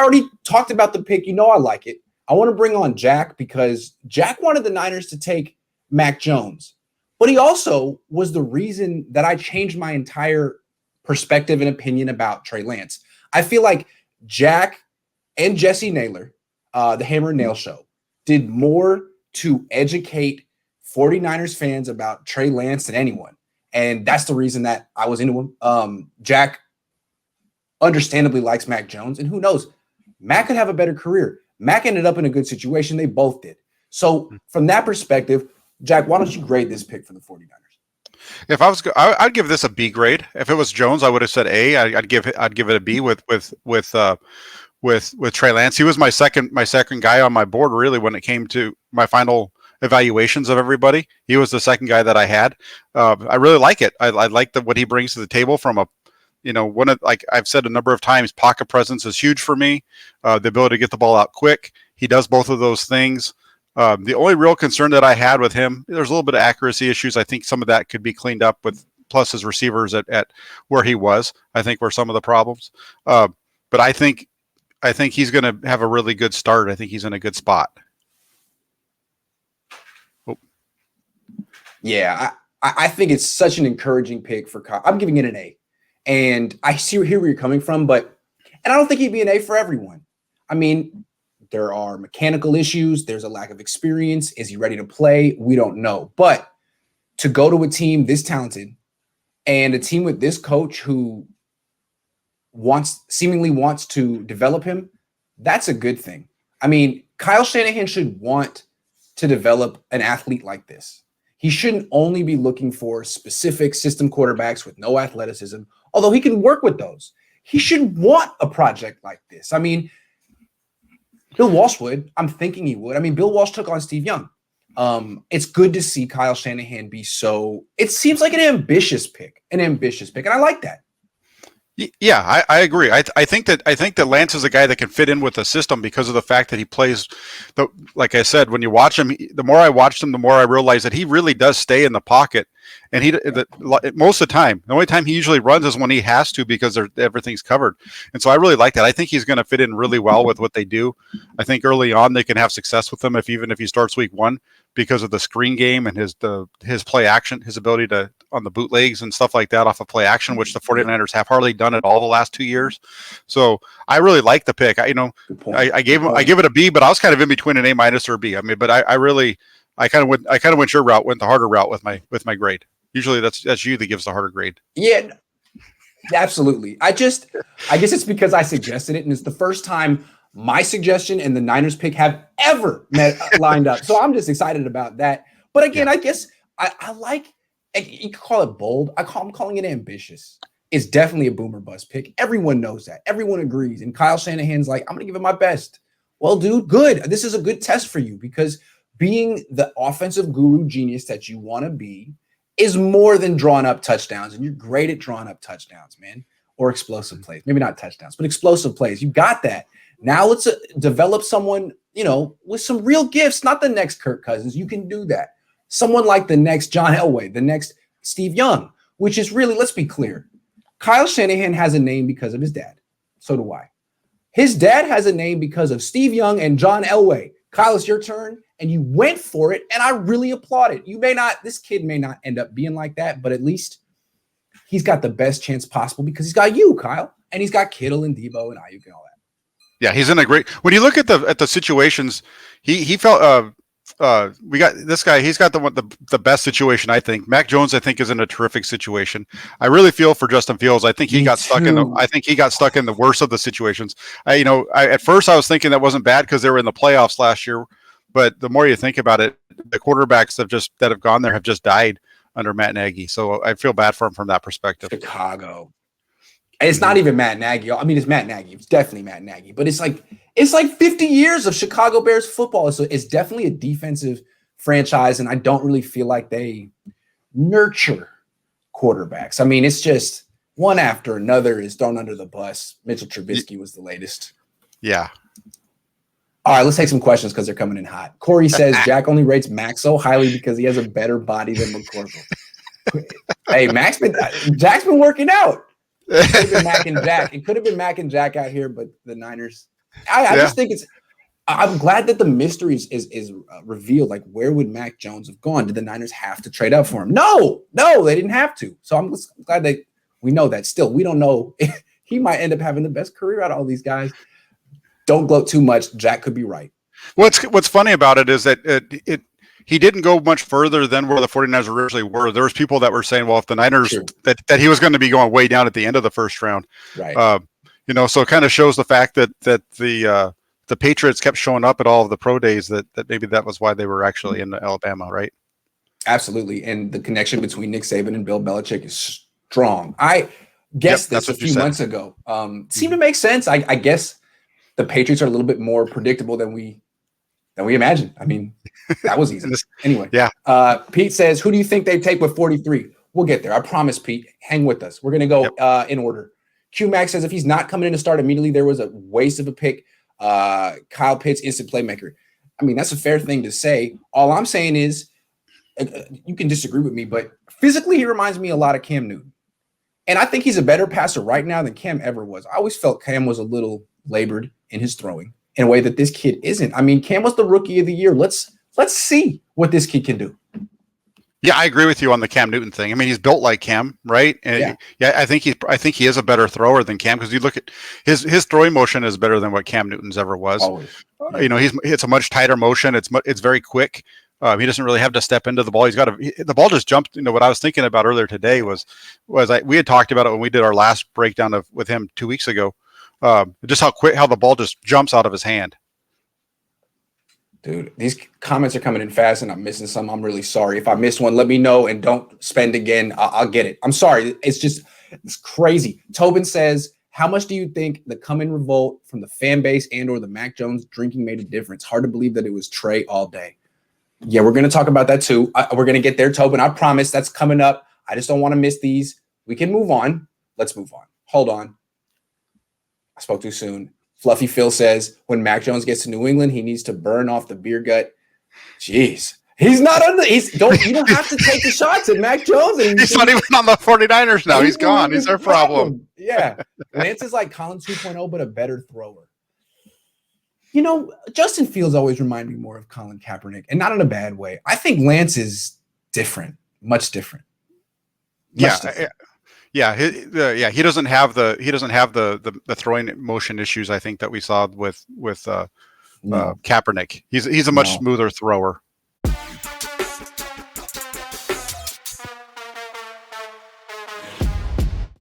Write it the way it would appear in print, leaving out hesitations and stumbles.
already talked about the pick. You know I like it. I want to bring on Jack because Jack wanted the Niners to take Mac Jones. But he also was the reason that I changed my entire perspective and opinion about Trey Lance. I feel like Jack and Jesse Naylor, the Hammer and Nail Show, did more to educate 49ers fans about Trey Lance than anyone. And that's the reason that I was into him. Jack understandably likes Mac Jones. And who knows, Mac could have a better career. Mac ended up in a good situation. They both did. So from that perspective, Jack, why don't you grade this pick for the 49ers? If I was, I'd give this a B grade. If it was Jones, I would have said A. I'd give it a B with Trey Lance. He was my second guy on my board, really, when it came to my final evaluations of everybody. He was the second guy that I had. I really like it. I like what he brings to the table from a, like I've said a number of times, pocket presence is huge for me. The ability to get the ball out quick. He does both of those things. The only real concern that I had with him, there's a little bit of accuracy issues. I think some of that could be cleaned up with plus his receivers at where he was, I think were some of the problems. But I think he's going to have a really good start. I think he's in a good spot. Oh. Yeah, I think it's such an encouraging pick for Kyle. I'm giving it an A. And I hear where you're coming from, and I don't think he'd be an A for everyone. I mean, there are mechanical issues. There's a lack of experience. Is he ready to play? We don't know. But to go to a team this talented and a team with this coach who seemingly wants to develop him, that's a good thing. I mean, Kyle Shanahan should want to develop an athlete like this. He shouldn't only be looking for specific system quarterbacks with no athleticism, although he can work with those. He should want a project like this. I mean, Bill Walsh would. I'm thinking he would. I mean, Bill Walsh took on Steve Young. It's good to see Kyle Shanahan be so – it seems like an ambitious pick, and I like that. Yeah, I agree. I think that Lance is a guy that can fit in with the system because of the fact that he plays. Like I said, when you watch him, the more I watched him, the more I realized that he really does stay in the pocket. And most of the time, the only time he usually runs is when he has to because everything's covered. And so I really like that. I think he's going to fit in really well with what they do. I think early on they can have success with him even if he starts week one because of the screen game and his play action, his ability to on the bootlegs and stuff like that off of play action, which the 49ers have hardly done at all the last 2 years. So I really like the pick. I give it a B, but I was kind of in between an A- or a B. I mean, but I kind of went your route, went the harder route with my grade. Usually that's you that gives the harder grade. Yeah, absolutely. I guess it's because I suggested it, and it's the first time my suggestion and the Niners pick have ever lined up. So I'm just excited about that. But again, yeah. I guess I like, you can call it bold. I'm calling it ambitious. It's definitely a boomer bust pick. Everyone knows that. Everyone agrees. And Kyle Shanahan's like, I'm going to give it my best. Well, dude, good. This is a good test for you because being the offensive guru genius that you want to be is more than drawing up touchdowns. And you're great at drawing up touchdowns, man, or explosive plays. Maybe not touchdowns, but explosive plays. You got that. Now let's develop someone, with some real gifts, not the next Kirk Cousins. You can do that. Someone like the next John Elway, the next Steve Young, which is really, let's be clear. Kyle Shanahan has a name because of his dad. So do I. His dad has a name because of Steve Young and John Elway. Kyle, it's your turn, and you went for it, and I really applaud it. This kid may not end up being like that, but at least he's got the best chance possible because he's got you, Kyle, and he's got Kittle and Debo and Ayuk and all that. Yeah, he's in a great. When you look at the situations, he felt. We got this guy. He's got the best situation. I think Mac Jones. I think is in a terrific situation. I really feel for Justin Fields. I think he got stuck in the worst of the situations. At first I was thinking that wasn't bad because they were in the playoffs last year, but the more you think about it, the quarterbacks that have gone there have just died under Matt Nagy. So I feel bad for him from that perspective. Chicago. It's not even Matt Nagy. I mean, it's Matt Nagy. It's definitely Matt Nagy. But it's like 50 years of Chicago Bears football. So it's definitely a defensive franchise, and I don't really feel like they nurture quarterbacks. I mean, it's just one after another is thrown under the bus. Mitchell Trubisky was the latest. Yeah. All right, let's take some questions because they're coming in hot. Corey says Jack only rates Mac so highly because he has a better body than McCorkle. Hey, Jack's been working out. It could have been Mac and Jack. It could have been Mac and Jack out here, but the Niners I Yeah. just think I'm glad that the mystery is revealed. Like, where would Mac Jones have gone? Did the Niners have to trade up for him? No, they didn't have to. So I'm glad that we know that. Still, we don't know. He might end up having the best career out of all these guys. Don't gloat too much. Jack could be right. What's funny about it is that he didn't go much further than where the 49ers originally were. There was people that were saying, well, if the Niners that he was going to be going way down at the end of the first round, right? So it kind of shows the fact that the Patriots kept showing up at all of the pro days. That maybe that was why they were actually in Alabama, right? Absolutely, and the connection between Nick Saban and Bill Belichick is strong. I guessed this a few months ago. Seemed to make sense. I guess the Patriots are a little bit more predictable than we imagined. I mean, that was easy. Anyway, yeah. Pete says, who do you think they take with 43? We'll get there. I promise, Pete. Hang with us. We're going to go in order. Q-Max says, if he's not coming in to start immediately, there was a waste of a pick. Kyle Pitts, instant playmaker. I mean, that's a fair thing to say. All I'm saying is, you can disagree with me, but physically he reminds me a lot of Cam Newton. And I think he's a better passer right now than Cam ever was. I always felt Cam was a little labored in his throwing in a way that this kid isn't. I mean, Cam was the rookie of the year. Let's see what this kid can do. Yeah, I agree with you on the Cam Newton thing. I mean, he's built like Cam, right? And I think he is a better thrower than Cam, because you look at his throwing motion is better than what Cam Newton's ever was. Always. It's a much tighter motion. It's very quick. He doesn't really have to step into the ball. The ball just jumped. What I was thinking about earlier today was we had talked about it when we did our last breakdown with him 2 weeks ago. Just how the ball just jumps out of his hand. Dude, these comments are coming in fast and I'm missing some. I'm really sorry. If I missed one, let me know and don't spend again. I'll get it. I'm sorry. It's crazy. Tobin says, how much do you think the coming revolt from the fan base and or the Mac Jones drinking made a difference? Hard to believe that it was Trey all day. Yeah, we're going to talk about that too. We're going to get there, Tobin. I promise that's coming up. I just don't want to miss these. We can move on. Let's move on. Hold on. I spoke too soon. Fluffy Phil says, when Mac Jones gets to New England, he needs to burn off the beer gut. Jeez. He's not on you don't have to take the shots at Mac Jones. He's not even on the 49ers now. He's gone. He's their problem. Yeah. Lance is like Colin 2.0, but a better thrower. Justin Fields always remind me more of Colin Kaepernick, and not in a bad way. I think Lance is different, much different. Different. Yeah, he doesn't have the throwing motion issues I think that we saw with Kaepernick. He's a much smoother thrower.